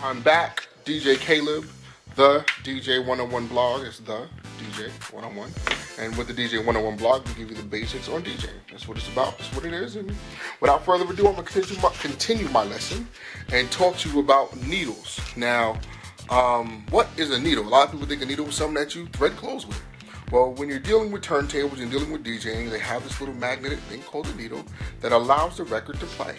I'm back, DJ Caleb, the DJ 101 blog. It's the DJ 101. And with the DJ 101 blog, we give you the basics on DJing. That's what it's about. That's what it is. And without further ado, I'm going to continue my lesson and talk to you about needles. Now, what is a needle? A lot of people think a needle is something that you thread clothes with. Well, when you're dealing with turntables and dealing with DJing, they have this little magnetic thing called a needle that allows the record to play.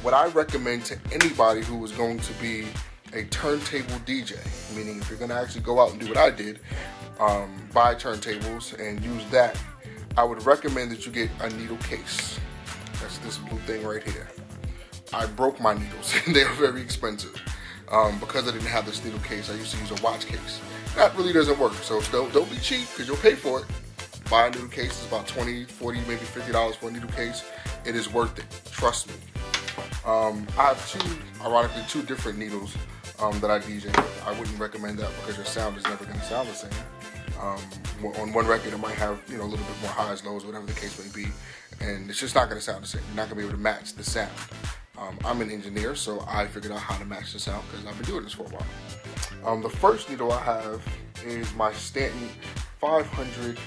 What I recommend to anybody who is going to be a turntable DJ, meaning if you're going to actually go out and do what I did, buy turntables and use that, I would recommend that you get a needle case. That's this blue thing right here. I broke my needles and they are very expensive. Because I didn't have this needle case, I used to use a watch case. That really doesn't work, so don't be cheap because you'll pay for it. Buy a needle case, it's about $20, $40, maybe $50 for a needle case. It is worth it, trust me. I have ironically, two different needles that I DJ with. I wouldn't recommend that because your sound is never going to sound the same. On one record, it might have a little bit more highs, lows, whatever the case may be, and it's just not going to sound the same. You're not going to be able to match the sound. I'm an engineer, so I figured out how to match the sound because I've been doing this for a while. The first needle I have is my Stanton 500.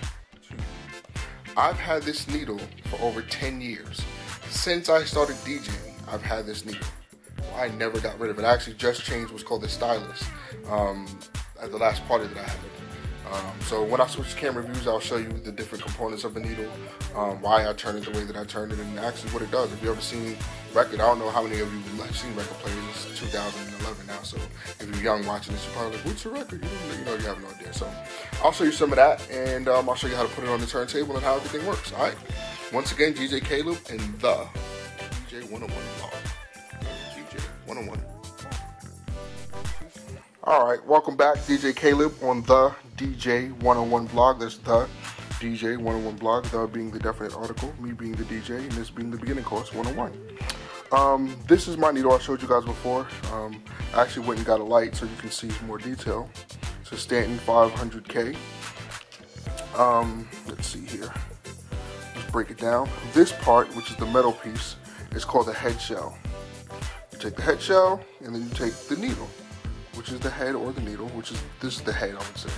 I've had this needle for over 10 years. Since I started DJing, I've had this needle. I never got rid of it. I actually just changed what's called the stylus at the last party that I had. So when I switch to camera views, I'll show you the different components of the needle, why I turn it the way that I turned it, and actually what it does. If you've ever seen record, I don't know how many of you have seen record players. It's 2011 now, so if you're young watching this, you're probably like, what's a record? You have no idea. So I'll show you some of that, and I'll show you how to put it on the turntable and how everything works. All right. Once again, DJ Caleb and the DJ 101 blog. DJ 101. Alright, welcome back, DJ Caleb on the DJ 101 blog. That's the DJ 101 blog, the being the definite article, me being the DJ, and this being the beginning course 101. This is my needle I showed you guys before. I actually went and got a light so you can see more detail. It's a Stanton 500K. Let's see here. Let's break it down. This part, which is the metal piece, is called the head shell. You take the head shell, and then you take the needle, which is the head or the needle, this is the head, I would say.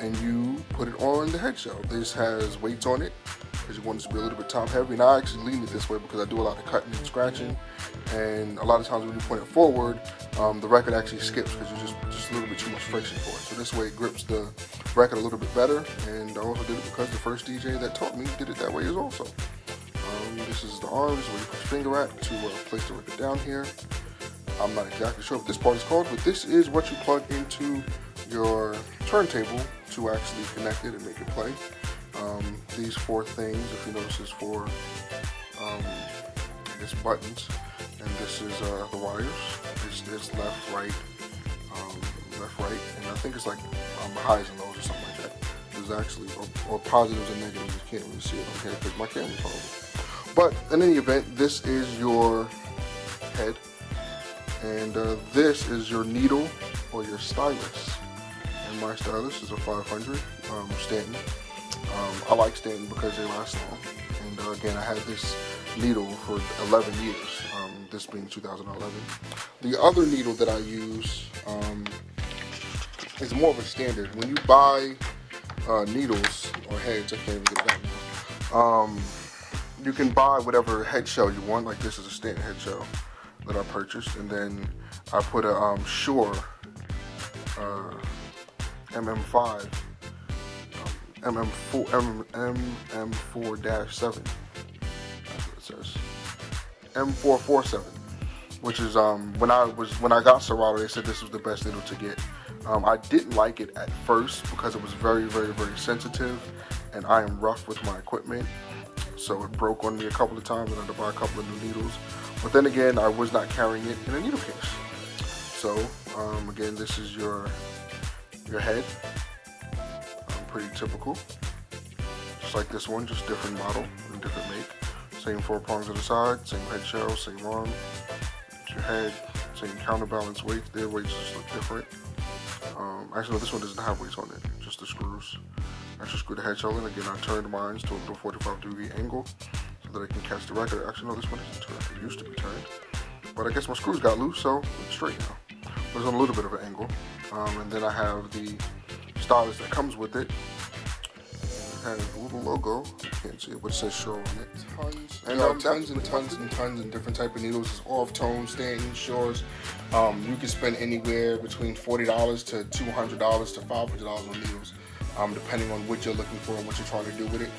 And you put it on the head shell. This has weights on it because you want it to be a little bit top heavy. And I actually lean it this way because I do a lot of cutting and scratching. And a lot of times when you point it forward, the record actually skips because you're just a little bit too much friction for it. So this way it grips the record a little bit better. And I also did it because the first DJ that taught me did it that way as also. This is the arms where you put your finger at to place the record down here. I'm not exactly sure what this part is called, but this is what you plug into your turntable to actually connect it and make it play. These four things, if you notice, is for I guess buttons, and this is the wires. It's left, right, and I think it's like highs and lows or something like that. There's actually or positives and negatives. You can't really see it on here because my camera's horrible. But in any event, this is your head. And this is your needle or your stylus. And my stylus is a 500 Stanton. I like Stanton because they last long. And again, I had this needle for 11 years, this being 2011. The other needle that I use is more of a standard. When you buy needles or heads, I can't even get it out now. You can buy whatever head shell you want. Like this is a Stanton head shell that I purchased, and then I put a Shure MM4-7. That's what it says. M447, which is when I got Serato, they said this was the best needle to get. I didn't like it at first because it was very, very, very sensitive, and I am rough with my equipment, so it broke on me a couple of times, and I had to buy a couple of new needles. But then again, I was not carrying it in a needle case. So again, this is your head. Pretty typical, just like this one, just different model and different make. Same four prongs on the side, same head shell, same arm. It's your head, same counterbalance weights. Their weights just look different. Actually, no, this one doesn't have weights on it, just the screws. I just screw the head shell in. Again, I turned mine to a 45-degree angle so that I can catch the record. Actually, no, this one isn't turned. It used to be turned. but I guess my screws got loose, so it's straight now. But it's on a little bit of an angle. And then I have the stylus that comes with it. It has a little logo. You can't see it, but it says Shure on it. Tons and different type of needles. It's off-tone, Stanton, Shures. You can spend anywhere between $40 to $200 to $500 on needles, depending on what you're looking for and what you're trying to do with it.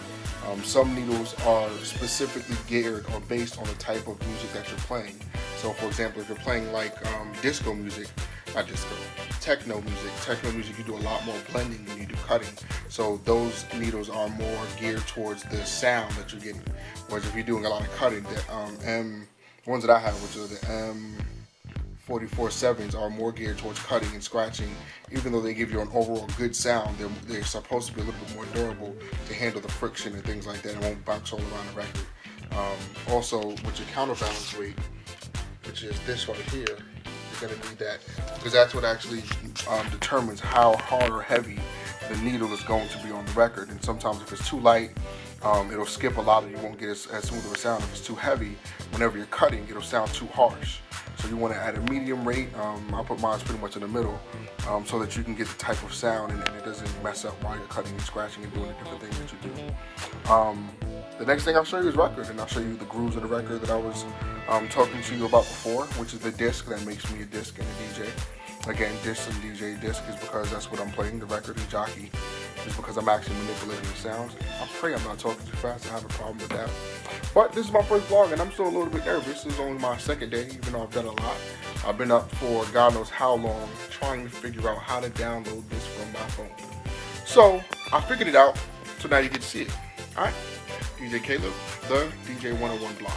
Some needles are specifically geared or based on the type of music that you're playing. So for example, if you're playing like disco music, not disco, techno music, you do a lot more blending than you do cutting. So those needles are more geared towards the sound that you're getting. Whereas if you're doing a lot of cutting, the ones that I have, which are the M44-7s, are more geared towards cutting and scratching. Even though they give you an overall good sound, they're supposed to be a little bit more durable to handle the friction and things like that. It won't bounce all around the record. Also, with your counterbalance weight, which is this right here, you're going to need that, because that's what actually determines how hard or heavy the needle is going to be on the record. And sometimes if it's too light, it'll skip a lot, and you won't get as smooth of a sound. If it's too heavy, whenever you're cutting, it'll sound too harsh. So you want to add a medium rate. I put mine pretty much in the middle, so that you can get the type of sound and it doesn't mess up while you're cutting and scratching and doing the different things that you do. The next thing I'll show you is record, and I'll show you the grooves of the record that I was talking to you about before, which is the disc that makes me a disc and a DJ. Again, disc and DJ. Disc is because that's what I'm playing. The record and jockey is because I'm actually manipulating the sounds. I pray I'm not talking too fast. I have a problem with that. But this is my first vlog, and I'm still a little bit nervous. This is only my second day, even though I've done a lot. I've been up for God knows how long trying to figure out how to download this from my phone. So I figured it out, so now you get to see it. Alright? DJ Caleb, the DJ 101 blog.